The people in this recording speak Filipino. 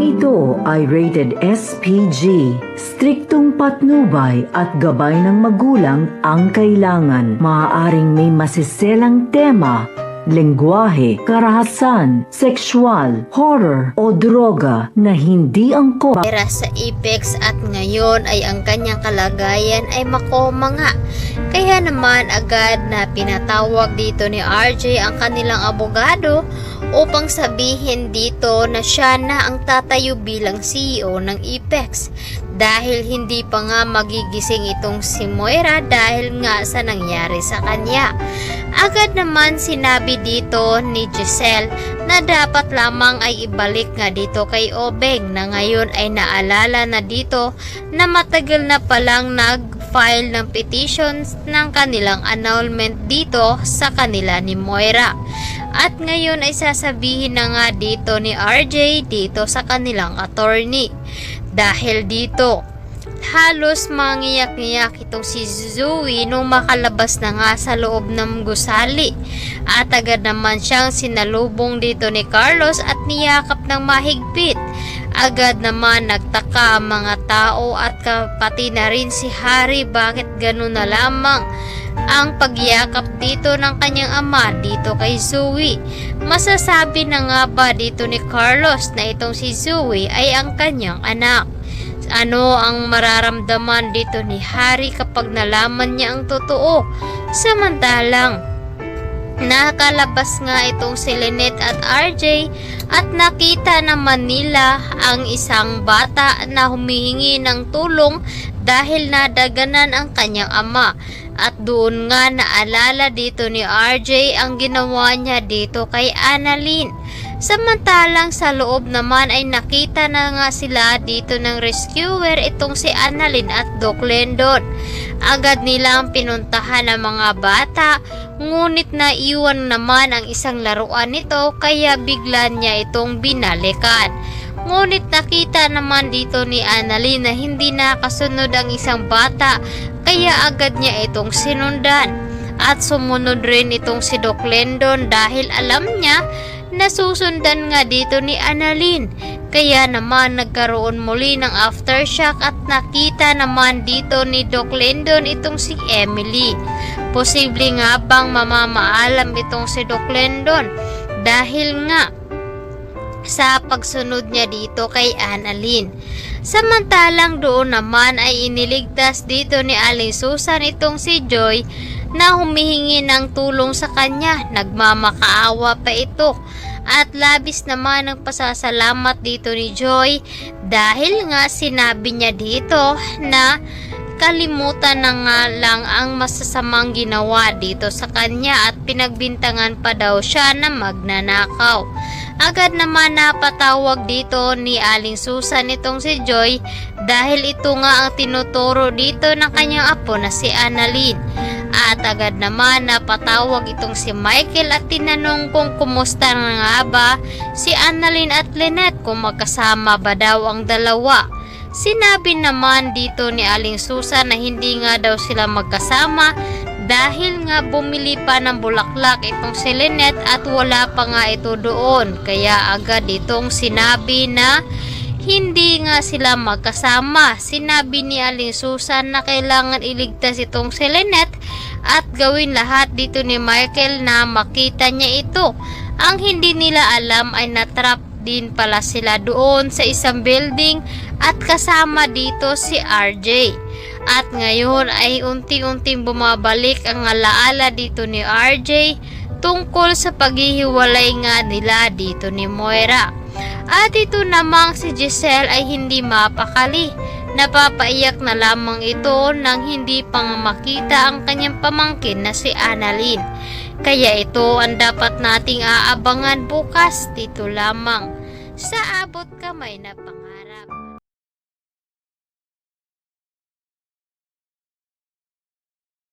ito ay rated SPG. Striktong patnubay at gabay ng magulang ang kailangan. Maaaring may masiselang tema, lengguwahe, karahasan, sexual, horror o droga na hindi angkop Sa Apex at ngayon ay ang kanyang kalagayan ay makoma nga. Kaya naman agad na pinatawag dito ni RJ ang kanilang abogado upang sabihin dito na siya na ang tatayo bilang CEO ng Apex dahil hindi pa nga magigising itong si Moira dahil nga sa nangyari sa kanya. Agad naman sinabi dito ni Giselle na dapat lamang ay ibalik nga dito kay Obeng na ngayon ay naalala na dito na matagal na palang nag-file ng petitions ng kanilang annulment dito sa kanila ni Moira. At ngayon ay sasabihin na nga dito ni RJ dito sa kanilang attorney. Dahil dito, halos mangiyak-ngiyak itong si Zoe nung makalabas na nga sa loob ng gusali. At agad naman siyang sinalubong dito ni Carlos at niyakap ng mahigpit. Agad naman nagtaka ang mga tao at pati na rin si Harry bakit ganun na lamang ang pagyakap dito ng kanyang ama dito kay Zoe. Masasabi na nga ba dito ni Carlos na itong si Zoe ay ang kanyang anak? Ano ang mararamdaman dito ni Harry kapag nalaman niya ang totoo? Samantalang nakalabas nga itong si Lynette at RJ at nakita naman nila ang isang bata na humihingi ng tulong dahil nadaganan ang kanyang ama. At doon nga naalala dito ni RJ ang ginawa niya dito kay Annalyn. Samantalang sa loob naman ay nakita na nga sila dito ng rescuer itong si Annalyn at Doc Lendon. Agad nilang pinuntahan ang mga bata, ngunit naiwan naman ang isang laruan nito kaya bigla niya itong binalikan. Ngunit nakita naman dito ni Annalyn na hindi nakasunod ang isang bata kaya agad niya itong sinundan. At sumunod rin itong si Doc Lendon dahil alam niya na susundan nga dito ni Annalyn. Kaya naman nagkaroon muli ng aftershock at nakita naman dito ni Doc Lendon itong si Emily. Posible nga bang mamamaalam itong si Doc Lendon dahil nga sa pagsunod niya dito kay Annalyn. Samantalang doon naman ay iniligtas dito ni Aling Susan itong si Joy na humihingi ng tulong sa kanya. Nagmamakaawa pa ito at labis naman ang pasasalamat dito ni Joy dahil nga sinabi niya dito na kalimutan na nga lang ang masasamang ginawa dito sa kanya at pinagbintangan pa daw siya na magnanakaw. Agad naman napatawag dito ni Aling Susan itong si Joy dahil ito nga ang tinuturo dito ng kanyang apo na si Annalyn. At agad naman napatawag itong si Michael at tinanong kung kumusta na nga ba si Annalyn at Lynette kung magkasama ba daw ang dalawa. Sinabi naman dito ni Aling Susan na hindi nga daw sila magkasama dahil nga bumili pa ng bulaklak itong si Lynette at wala pa nga ito doon. Kaya agad itong sinabi na hindi nga sila magkasama. Sinabi ni Aling Susan na kailangan iligtas itong si Lynette at gawin lahat dito ni Michael na makita niya ito. Ang hindi nila alam ay natrap din pala sila doon sa isang building at kasama dito si RJ. At ngayon ay unti-unting bumabalik ang alaala dito ni RJ tungkol sa paghihiwalay nga nila dito ni Moira. At ito namang si Giselle ay hindi mapakali. Napapaiyak na lamang ito nang hindi pa nga makita ang kanyang pamangkin na si Annalyn. Kaya ito ang dapat nating aabangan bukas dito lamang sa Abot Kamay na